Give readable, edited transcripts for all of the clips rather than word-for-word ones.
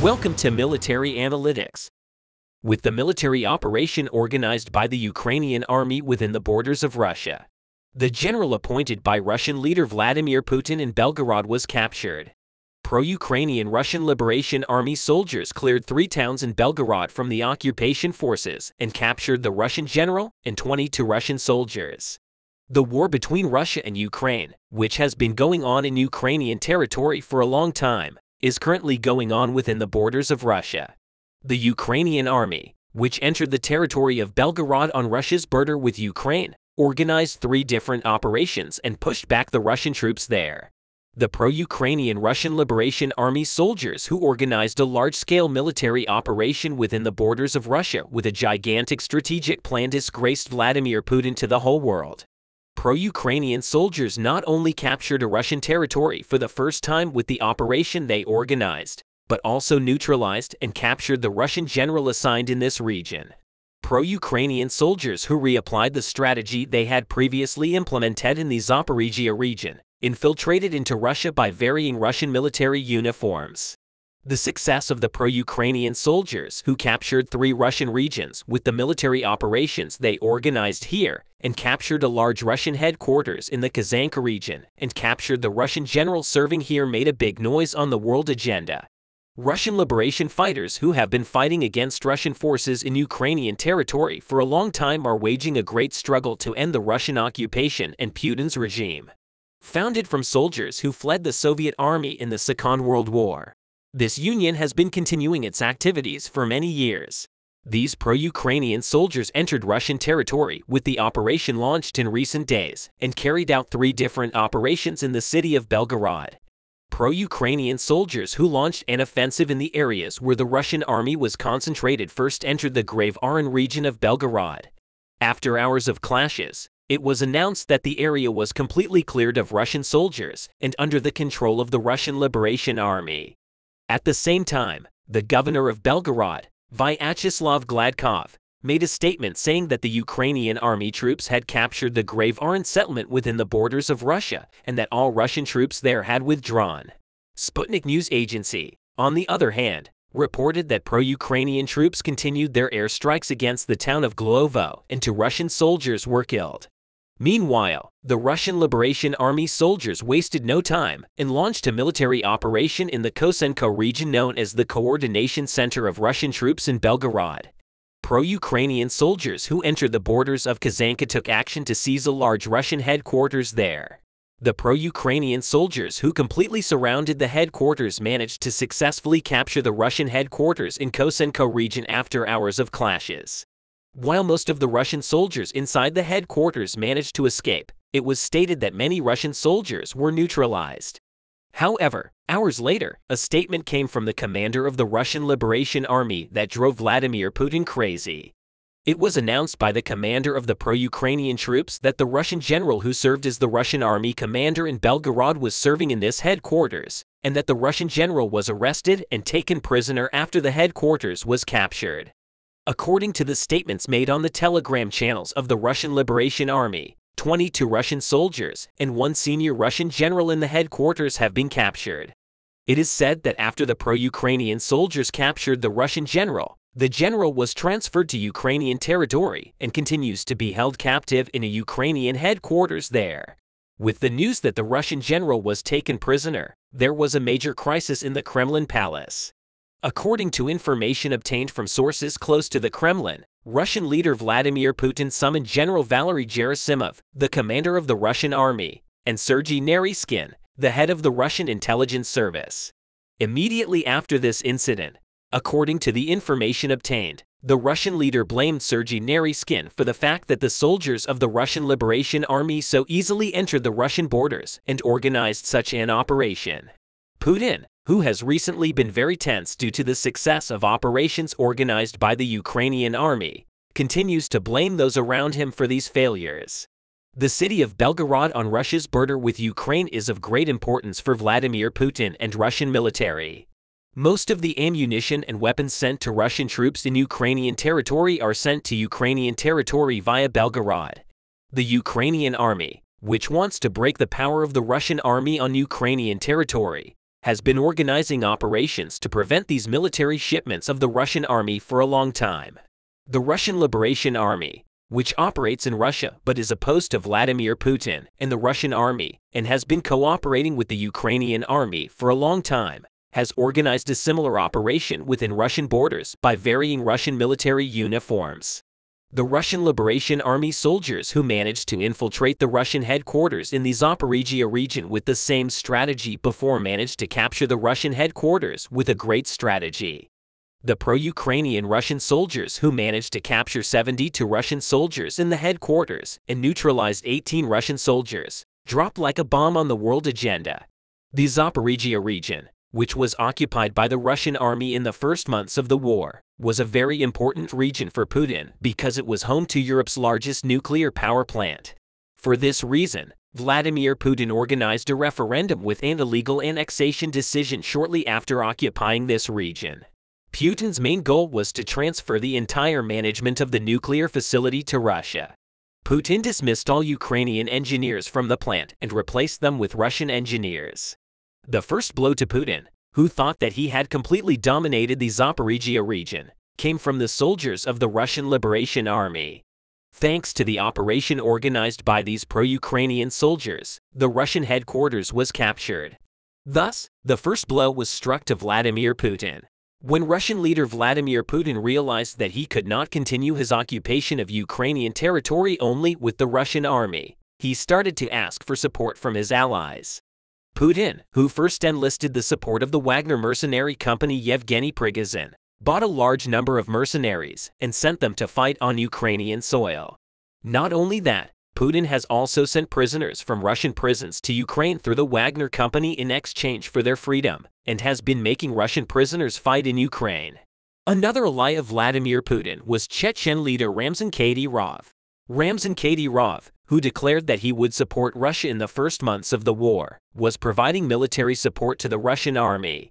Welcome to Military Analytics. With the military operation organized by the Ukrainian army within the borders of Russia, the general appointed by Russian leader Vladimir Putin in Belgorod was captured. Pro-Ukrainian Russian Liberation Army soldiers cleared 3 towns in Belgorod from the occupation forces and captured the Russian general and 22 Russian soldiers. The war between Russia and Ukraine, which has been going on in Ukrainian territory for a long time, is currently going on within the borders of Russia. The Ukrainian army, which entered the territory of Belgorod on Russia's border with Ukraine, organized 3 different operations and pushed back the Russian troops there. The pro-Ukrainian Russian Liberation Army soldiers who organized a large-scale military operation within the borders of Russia with a gigantic strategic plan disgraced Vladimir Putin to the whole world. Pro-Ukrainian soldiers not only captured a Russian territory for the first time with the operation they organized, but also neutralized and captured the Russian general assigned in this region. Pro-Ukrainian soldiers who reapplied the strategy they had previously implemented in the Zaporizhia region, infiltrated into Russia by varying Russian military uniforms. The success of the pro-Ukrainian soldiers who captured 3 Russian regions with the military operations they organized here and captured a large Russian headquarters in the Kazanka region and captured the Russian general serving here made a big noise on the world agenda. Russian liberation fighters who have been fighting against Russian forces in Ukrainian territory for a long time are waging a great struggle to end the Russian occupation and Putin's regime. Founded from soldiers who fled the Soviet army in the Second World War, this union has been continuing its activities for many years. These pro-Ukrainian soldiers entered Russian territory with the operation launched in recent days and carried out 3 different operations in the city of Belgorod. Pro-Ukrainian soldiers who launched an offensive in the areas where the Russian army was concentrated first entered the Grave Aran region of Belgorod. After hours of clashes, it was announced that the area was completely cleared of Russian soldiers and under the control of the Russian Liberation Army. At the same time, the governor of Belgorod, Vyacheslav Gladkov, made a statement saying that the Ukrainian army troops had captured the Grave Aran settlement within the borders of Russia and that all Russian troops there had withdrawn. Sputnik news agency, on the other hand, reported that pro-Ukrainian troops continued their airstrikes against the town of Glovo and 2 Russian soldiers were killed. Meanwhile, the Russian Liberation Army soldiers wasted no time and launched a military operation in the Kosenko region known as the Coordination Center of Russian troops in Belgorod. Pro-Ukrainian soldiers who entered the borders of Kazanka took action to seize a large Russian headquarters there. The pro-Ukrainian soldiers who completely surrounded the headquarters managed to successfully capture the Russian headquarters in Kosenko region after hours of clashes. While most of the Russian soldiers inside the headquarters managed to escape, it was stated that many Russian soldiers were neutralized. However, hours later, a statement came from the commander of the Russian Liberation Army that drove Vladimir Putin crazy. It was announced by the commander of the pro-Ukrainian troops that the Russian general who served as the Russian army commander in Belgorod was serving in this headquarters, and that the Russian general was arrested and taken prisoner after the headquarters was captured. According to the statements made on the Telegram channels of the Russian Liberation Army, 22 Russian soldiers and 1 senior Russian general in the headquarters have been captured. It is said that after the pro-Ukrainian soldiers captured the Russian general, the general was transferred to Ukrainian territory and continues to be held captive in a Ukrainian headquarters there. With the news that the Russian general was taken prisoner, there was a major crisis in the Kremlin palace. According to information obtained from sources close to the Kremlin, Russian leader Vladimir Putin summoned General Valery Gerasimov, the commander of the Russian army, and Sergei Naryshkin, the head of the Russian intelligence service. Immediately after this incident, according to the information obtained, the Russian leader blamed Sergei Naryshkin for the fact that the soldiers of the Russian Liberation Army so easily entered the Russian borders and organized such an operation. Putin, who has recently been very tense due to the success of operations organized by the Ukrainian army, continues to blame those around him for these failures. The city of Belgorod on Russia's border with Ukraine is of great importance for Vladimir Putin and Russian military. Most of the ammunition and weapons sent to Russian troops in Ukrainian territory are sent to Ukrainian territory via Belgorod. The Ukrainian army, which wants to break the power of the Russian army on Ukrainian territory, has been organizing operations to prevent these military shipments of the Russian army for a long time. The Russian Liberation Army, which operates in Russia but is opposed to Vladimir Putin and the Russian army and has been cooperating with the Ukrainian army for a long time, has organized a similar operation within Russian borders by varying Russian military uniforms. The Russian Liberation Army soldiers who managed to infiltrate the Russian headquarters in the Zaporizhia region with the same strategy before managed to capture the Russian headquarters with a great strategy. The pro-Ukrainian Russian soldiers who managed to capture 72 Russian soldiers in the headquarters and neutralized 18 Russian soldiers, dropped like a bomb on the world agenda. The Zaporizhia region, which was occupied by the Russian army in the first months of the war, was a very important region for Putin because it was home to Europe's largest nuclear power plant. For this reason, Vladimir Putin organized a referendum with an illegal annexation decision shortly after occupying this region. Putin's main goal was to transfer the entire management of the nuclear facility to Russia. Putin dismissed all Ukrainian engineers from the plant and replaced them with Russian engineers. The first blow to Putin, who thought that he had completely dominated the Zaporizhia region, came from the soldiers of the Russian Liberation Army. Thanks to the operation organized by these pro-Ukrainian soldiers, the Russian headquarters was captured. Thus, the first blow was struck to Vladimir Putin. When Russian leader Vladimir Putin realized that he could not continue his occupation of Ukrainian territory only with the Russian army, he started to ask for support from his allies. Putin, who first enlisted the support of the Wagner mercenary company Yevgeny Prigozhin, bought a large number of mercenaries and sent them to fight on Ukrainian soil. Not only that, Putin has also sent prisoners from Russian prisons to Ukraine through the Wagner company in exchange for their freedom, and has been making Russian prisoners fight in Ukraine. Another ally of Vladimir Putin was Chechen leader Ramzan Kadyrov. Ramzan Kadyrov, who declared that he would support Russia in the first months of the war, was providing military support to the Russian army.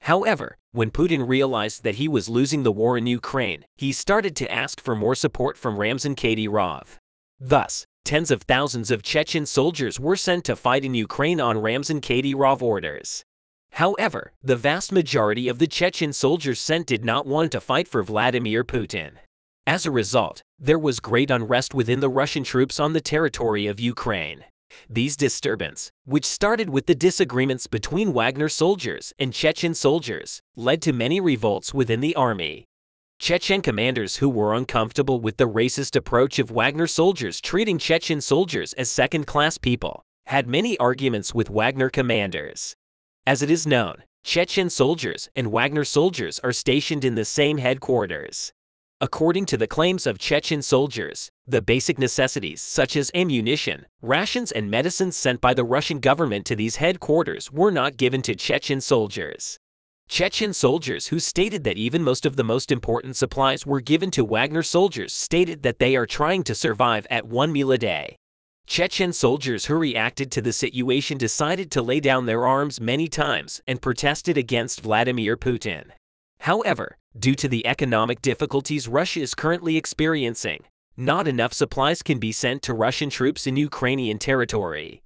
However, when Putin realized that he was losing the war in Ukraine, he started to ask for more support from Ramzan Kadyrov. Thus, tens of thousands of Chechen soldiers were sent to fight in Ukraine on Ramzan Kadyrov orders. However, the vast majority of the Chechen soldiers sent did not want to fight for Vladimir Putin. As a result, there was great unrest within the Russian troops on the territory of Ukraine. These disturbances, which started with the disagreements between Wagner soldiers and Chechen soldiers, led to many revolts within the army. Chechen commanders who were uncomfortable with the racist approach of Wagner soldiers treating Chechen soldiers as second-class people, had many arguments with Wagner commanders. As it is known, Chechen soldiers and Wagner soldiers are stationed in the same headquarters. According to the claims of Chechen soldiers, the basic necessities such as ammunition, rations and medicines sent by the Russian government to these headquarters were not given to Chechen soldiers. Chechen soldiers who stated that even most of the most important supplies were given to Wagner soldiers stated that they are trying to survive at one meal a day. Chechen soldiers who reacted to the situation decided to lay down their arms many times and protested against Vladimir Putin. However, due to the economic difficulties Russia is currently experiencing, not enough supplies can be sent to Russian troops in Ukrainian territory.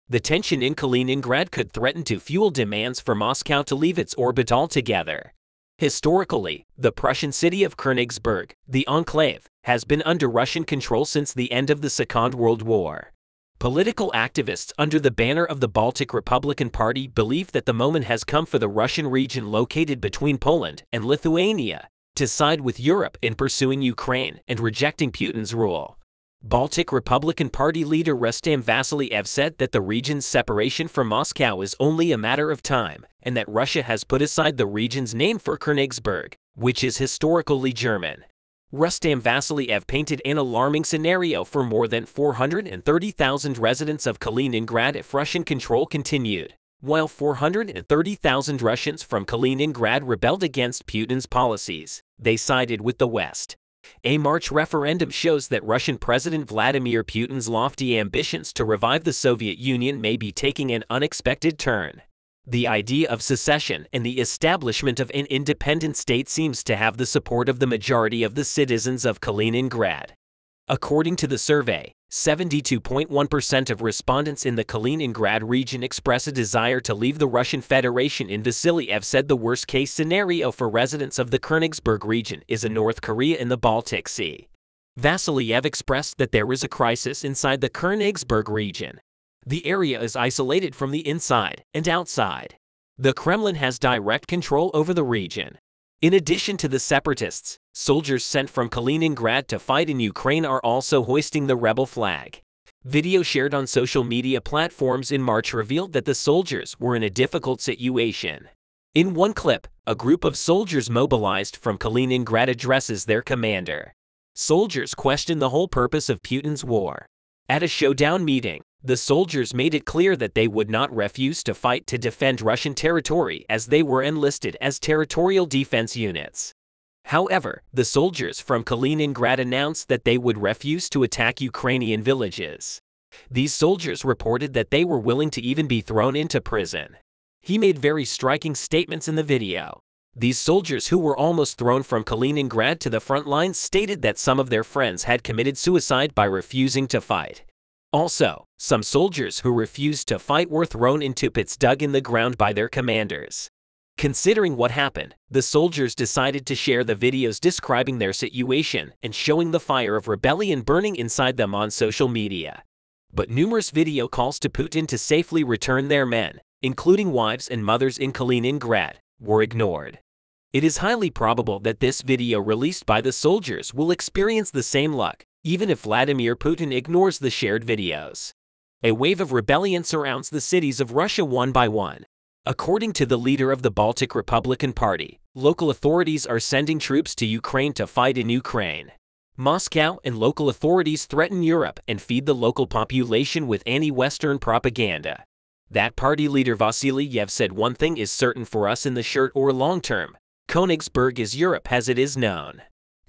The tension in Kaliningrad could threaten to fuel demands for Moscow to leave its orbit altogether. Historically, the Prussian city of Königsberg, the enclave, has been under Russian control since the end of the Second World War. Political activists under the banner of the Baltic Republican Party believe that the moment has come for the Russian region located between Poland and Lithuania to side with Europe in pursuing Ukraine and rejecting Putin's rule. Baltic Republican Party leader Rustam Vasilyev said that the region's separation from Moscow is only a matter of time, and that Russia has put aside the region's name for Königsberg, which is historically German. Rustam Vasilyev painted an alarming scenario for more than 430,000 residents of Kaliningrad if Russian control continued. While 430,000 Russians from Kaliningrad rebelled against Putin's policies, they sided with the West. A March referendum shows that Russian President Vladimir Putin's lofty ambitions to revive the Soviet Union may be taking an unexpected turn. The idea of secession and the establishment of an independent state seems to have the support of the majority of the citizens of Kaliningrad. According to the survey, 72.1% of respondents in the Kaliningrad region express a desire to leave the Russian Federation. In Vasilyev said the worst-case scenario for residents of the Königsberg region is a North Korea in the Baltic Sea. Vasilyev expressed that there is a crisis inside the Königsberg region. The area is isolated from the inside and outside. The Kremlin has direct control over the region. In addition to the separatists, soldiers sent from Kaliningrad to fight in Ukraine are also hoisting the rebel flag. Video shared on social media platforms in March revealed that the soldiers were in a difficult situation. In one clip, a group of soldiers mobilized from Kaliningrad addresses their commander. Soldiers question the whole purpose of Putin's war. At a showdown meeting, the soldiers made it clear that they would not refuse to fight to defend Russian territory as they were enlisted as territorial defense units. However, the soldiers from Kaliningrad announced that they would refuse to attack Ukrainian villages. These soldiers reported that they were willing to even be thrown into prison. He made very striking statements in the video. These soldiers who were almost thrown from Kaliningrad to the front lines stated that some of their friends had committed suicide by refusing to fight. Also, some soldiers who refused to fight were thrown into pits dug in the ground by their commanders. Considering what happened, the soldiers decided to share the videos describing their situation and showing the fire of rebellion burning inside them on social media. But numerous video calls to Putin to safely return their men, including wives and mothers in Kaliningrad, were ignored. It is highly probable that this video released by the soldiers will experience the same luck, even if Vladimir Putin ignores the shared videos. A wave of rebellion surrounds the cities of Russia one by one. According to the leader of the Baltic Republican Party, local authorities are sending troops to Ukraine to fight in Ukraine. Moscow and local authorities threaten Europe and feed the local population with anti-Western propaganda. That party leader Vasilyev said, "One thing is certain for us in the short or long term. Königsberg is Europe as it is known."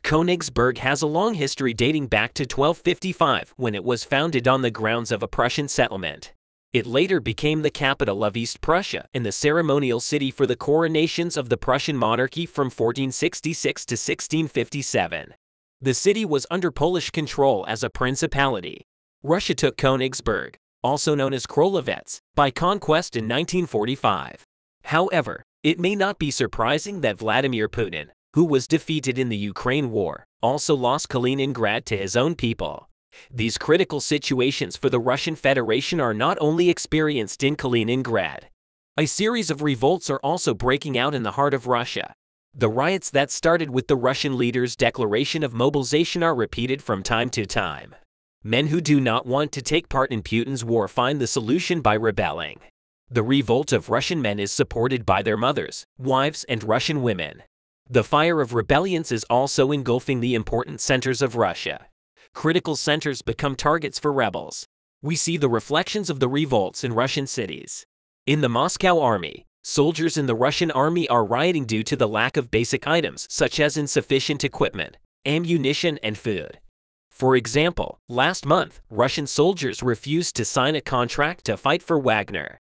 Königsberg has a long history dating back to 1255 when it was founded on the grounds of a Prussian settlement. It later became the capital of East Prussia and the ceremonial city for the coronations of the Prussian monarchy from 1466 to 1657. The city was under Polish control as a principality. Russia took Königsberg, also known as Królewec, by conquest in 1945. However, it may not be surprising that Vladimir Putin, who was defeated in the Ukraine war, also lost Kaliningrad to his own people. These critical situations for the Russian Federation are not only experienced in Kaliningrad. A series of revolts are also breaking out in the heart of Russia. The riots that started with the Russian leader's declaration of mobilization are repeated from time to time. Men who do not want to take part in Putin's war find the solution by rebelling. The revolt of Russian men is supported by their mothers, wives, and Russian women. The fire of rebellions is also engulfing the important centers of Russia. Critical centers become targets for rebels. We see the reflections of the revolts in Russian cities. In the Moscow army, soldiers in the Russian army are rioting due to the lack of basic items such as insufficient equipment, ammunition, and food. For example, last month, Russian soldiers refused to sign a contract to fight for Wagner.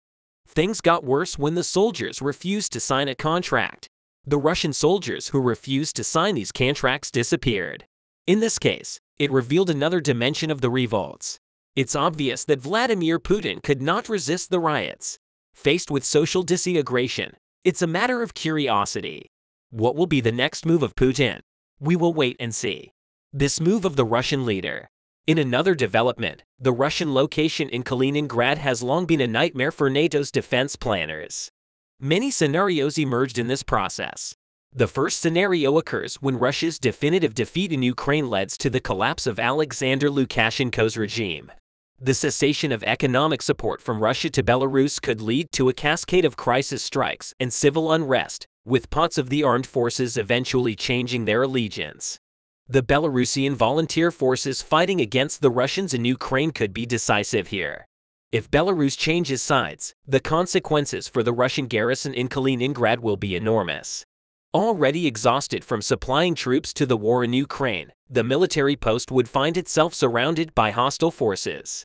Things got worse when the soldiers refused to sign a contract. The Russian soldiers who refused to sign these contracts disappeared. In this case, it revealed another dimension of the revolts. It's obvious that Vladimir Putin could not resist the riots. Faced with social disintegration, it's a matter of curiosity. What will be the next move of Putin? We will wait and see. This move of the Russian leader. In another development, the Russian location in Kaliningrad has long been a nightmare for NATO's defense planners. Many scenarios emerged in this process. The first scenario occurs when Russia's definitive defeat in Ukraine leads to the collapse of Alexander Lukashenko's regime. The cessation of economic support from Russia to Belarus could lead to a cascade of crisis strikes and civil unrest, with parts of the armed forces eventually changing their allegiance. The Belarusian volunteer forces fighting against the Russians in Ukraine could be decisive here. If Belarus changes sides, the consequences for the Russian garrison in Kaliningrad will be enormous. Already exhausted from supplying troops to the war in Ukraine, the military post would find itself surrounded by hostile forces.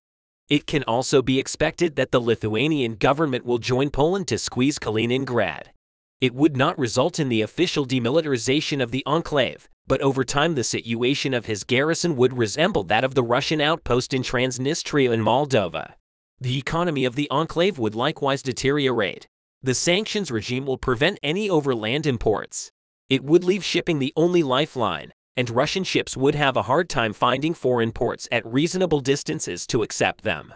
It can also be expected that the Lithuanian government will join Poland to squeeze Kaliningrad. It would not result in the official demilitarization of the enclave, but over time the situation of his garrison would resemble that of the Russian outpost in Transnistria and Moldova. The economy of the enclave would likewise deteriorate. The sanctions regime will prevent any overland imports. It would leave shipping the only lifeline, and Russian ships would have a hard time finding foreign ports at reasonable distances to accept them.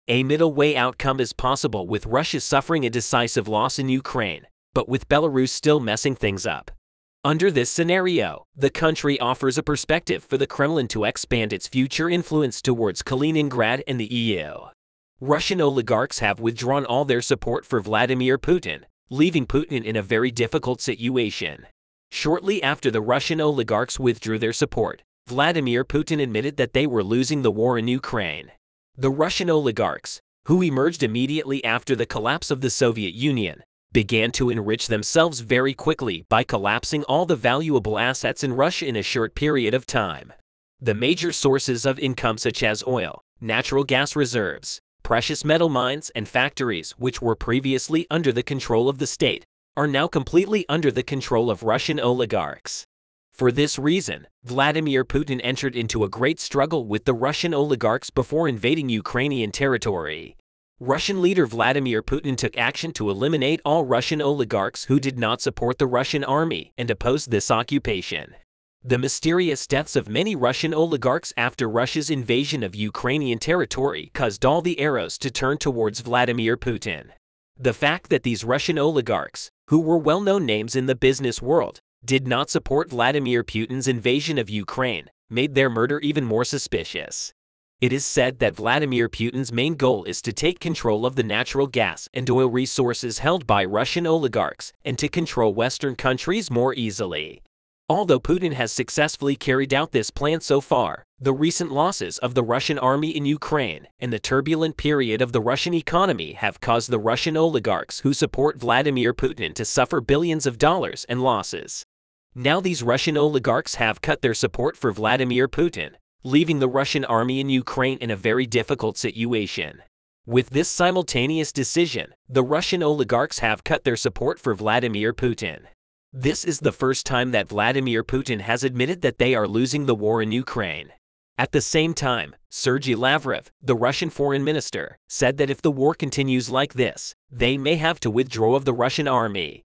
A middle way outcome is possible with Russia suffering a decisive loss in Ukraine, but with Belarus still messing things up. Under this scenario, the country offers a perspective for the Kremlin to expand its future influence towards Kaliningrad and the EU. Russian oligarchs have withdrawn all their support for Vladimir Putin, leaving Putin in a very difficult situation. Shortly after the Russian oligarchs withdrew their support, Vladimir Putin admitted that they were losing the war in Ukraine. The Russian oligarchs, who emerged immediately after the collapse of the Soviet Union, began to enrich themselves very quickly by collapsing all the valuable assets in Russia in a short period of time. The major sources of income such as oil, natural gas reserves, precious metal mines and factories which were previously under the control of the state, are now completely under the control of Russian oligarchs. For this reason, Vladimir Putin entered into a great struggle with the Russian oligarchs before invading Ukrainian territory. Russian leader Vladimir Putin took action to eliminate all Russian oligarchs who did not support the Russian army and opposed this occupation. The mysterious deaths of many Russian oligarchs after Russia's invasion of Ukrainian territory caused all the arrows to turn towards Vladimir Putin. The fact that these Russian oligarchs, who were well-known names in the business world, did not support Vladimir Putin's invasion of Ukraine, made their murder even more suspicious. It is said that Vladimir Putin's main goal is to take control of the natural gas and oil resources held by Russian oligarchs and to control Western countries more easily. Although Putin has successfully carried out this plan so far, the recent losses of the Russian army in Ukraine and the turbulent period of the Russian economy have caused the Russian oligarchs who support Vladimir Putin to suffer billions of dollars in losses. Now these Russian oligarchs have cut their support for Vladimir Putin, leaving the Russian army in Ukraine in a very difficult situation. With this simultaneous decision, the Russian oligarchs have cut their support for Vladimir Putin. This is the first time that Vladimir Putin has admitted that they are losing the war in Ukraine. At the same time, Sergei Lavrov, the Russian foreign minister, said that if the war continues like this, they may have to withdraw of the Russian army.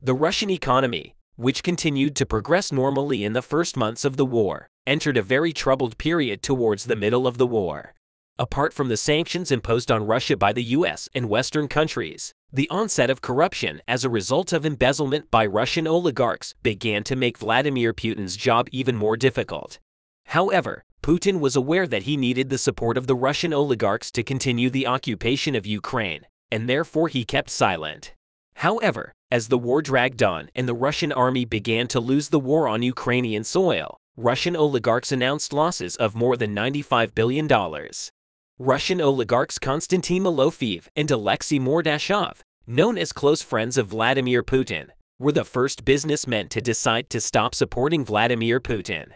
The Russian economy, which continued to progress normally in the first months of the war, entered a very troubled period towards the middle of the war. Apart from the sanctions imposed on Russia by the US and Western countries, the onset of corruption as a result of embezzlement by Russian oligarchs began to make Vladimir Putin's job even more difficult. However, Putin was aware that he needed the support of the Russian oligarchs to continue the occupation of Ukraine, and therefore he kept silent. However, as the war dragged on and the Russian army began to lose the war on Ukrainian soil, Russian oligarchs announced losses of more than $95 billion. Russian oligarchs Konstantin Malofeev and Alexei Mordashov, known as close friends of Vladimir Putin, were the first businessmen to decide to stop supporting Vladimir Putin.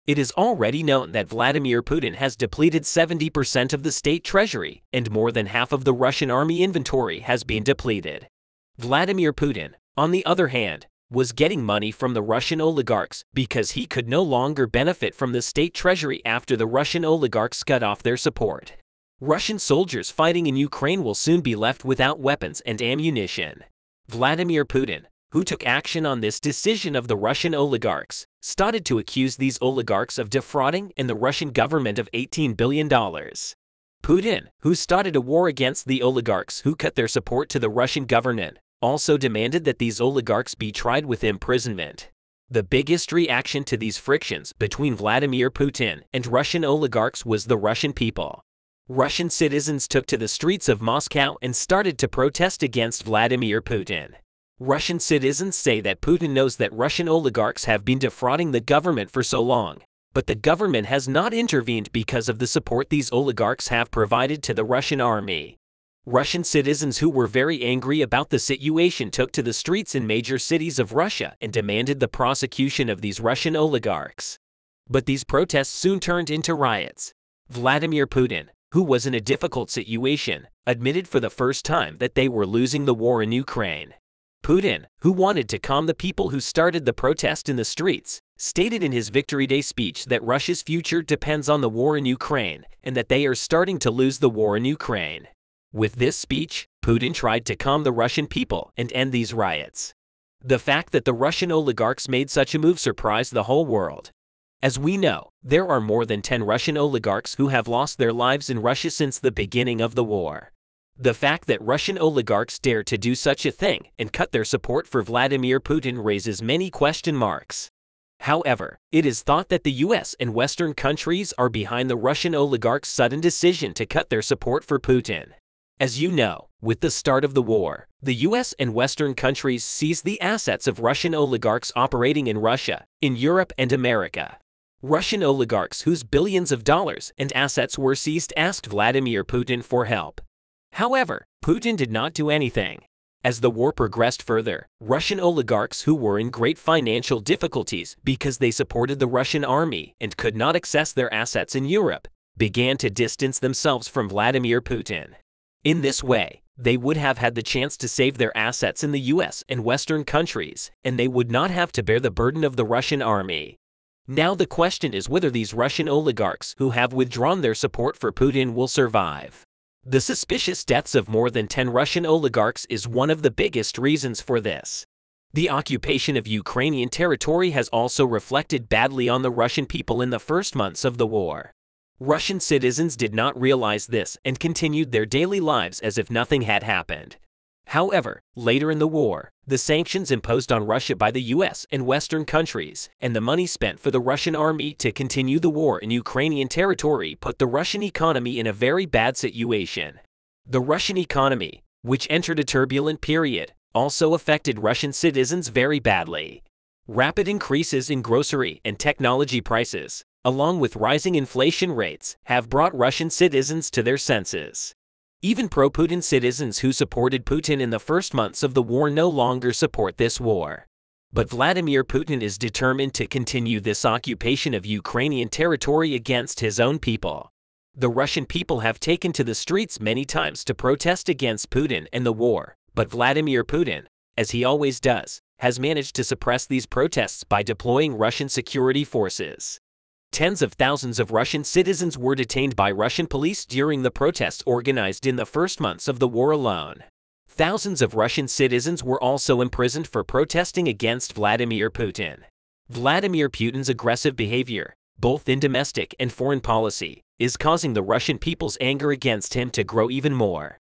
It is already known that Vladimir Putin has depleted 70% of the state treasury and more than half of the Russian army inventory has been depleted. Vladimir Putin, on the other hand, was getting money from the Russian oligarchs because he could no longer benefit from the state treasury after the Russian oligarchs cut off their support. Russian soldiers fighting in Ukraine will soon be left without weapons and ammunition. Vladimir Putin, who took action on this decision of the Russian oligarchs, started to accuse these oligarchs of defrauding and the Russian government of $18 billion. Putin, who started a war against the oligarchs who cut their support to the Russian government, also demanded that these oligarchs be tried with imprisonment. The biggest reaction to these frictions between Vladimir Putin and Russian oligarchs was the Russian people. Russian citizens took to the streets of Moscow and started to protest against Vladimir Putin. Russian citizens say that Putin knows that Russian oligarchs have been defrauding the government for so long, but the government has not intervened because of the support these oligarchs have provided to the Russian army. Russian citizens who were very angry about the situation took to the streets in major cities of Russia and demanded the prosecution of these Russian oligarchs. But these protests soon turned into riots. Vladimir Putin, who was in a difficult situation, admitted for the first time that they were losing the war in Ukraine. Putin, who wanted to calm the people who started the protest in the streets, stated in his Victory Day speech that Russia's future depends on the war in Ukraine and that they are starting to lose the war in Ukraine. With this speech, Putin tried to calm the Russian people and end these riots. The fact that the Russian oligarchs made such a move surprised the whole world. As we know, there are more than 10 Russian oligarchs who have lost their lives in Russia since the beginning of the war. The fact that Russian oligarchs dare to do such a thing and cut their support for Vladimir Putin raises many question marks. However, it is thought that the US and Western countries are behind the Russian oligarchs' sudden decision to cut their support for Putin. As you know, with the start of the war, the US and Western countries seized the assets of Russian oligarchs operating in Russia, in Europe and America. Russian oligarchs whose billions of dollars and assets were seized asked Vladimir Putin for help. However, Putin did not do anything. As the war progressed further, Russian oligarchs who were in great financial difficulties because they supported the Russian army and could not access their assets in Europe, began to distance themselves from Vladimir Putin. In this way, they would have had the chance to save their assets in the US and Western countries, and they would not have to bear the burden of the Russian army. Now the question is whether these Russian oligarchs who have withdrawn their support for Putin will survive. The suspicious deaths of more than 10 Russian oligarchs is one of the biggest reasons for this. The occupation of Ukrainian territory has also reflected badly on the Russian people in the first months of the war. Russian citizens did not realize this and continued their daily lives as if nothing had happened. However, later in the war, the sanctions imposed on Russia by the US and Western countries, and the money spent for the Russian army to continue the war in Ukrainian territory put the Russian economy in a very bad situation. The Russian economy, which entered a turbulent period, also affected Russian citizens very badly. Rapid increases in grocery and technology prices, along with rising inflation rates, have brought Russian citizens to their senses. Even pro-Putin citizens who supported Putin in the first months of the war no longer support this war. But Vladimir Putin is determined to continue this occupation of Ukrainian territory against his own people. The Russian people have taken to the streets many times to protest against Putin and the war, but Vladimir Putin, as he always does, has managed to suppress these protests by deploying Russian security forces. Tens of thousands of Russian citizens were detained by Russian police during the protests organized in the first months of the war alone. Thousands of Russian citizens were also imprisoned for protesting against Vladimir Putin. Vladimir Putin's aggressive behavior, both in domestic and foreign policy, is causing the Russian people's anger against him to grow even more.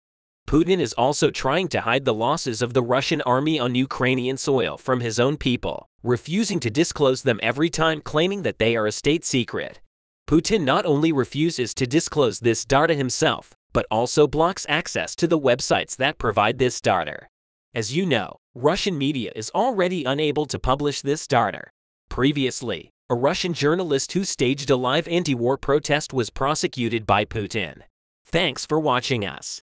Putin is also trying to hide the losses of the Russian army on Ukrainian soil from his own people, refusing to disclose them every time, claiming that they are a state secret. Putin not only refuses to disclose this data himself, but also blocks access to the websites that provide this data. As you know, Russian media is already unable to publish this data. Previously, a Russian journalist who staged a live anti-war protest was prosecuted by Putin. Thanks for watching us.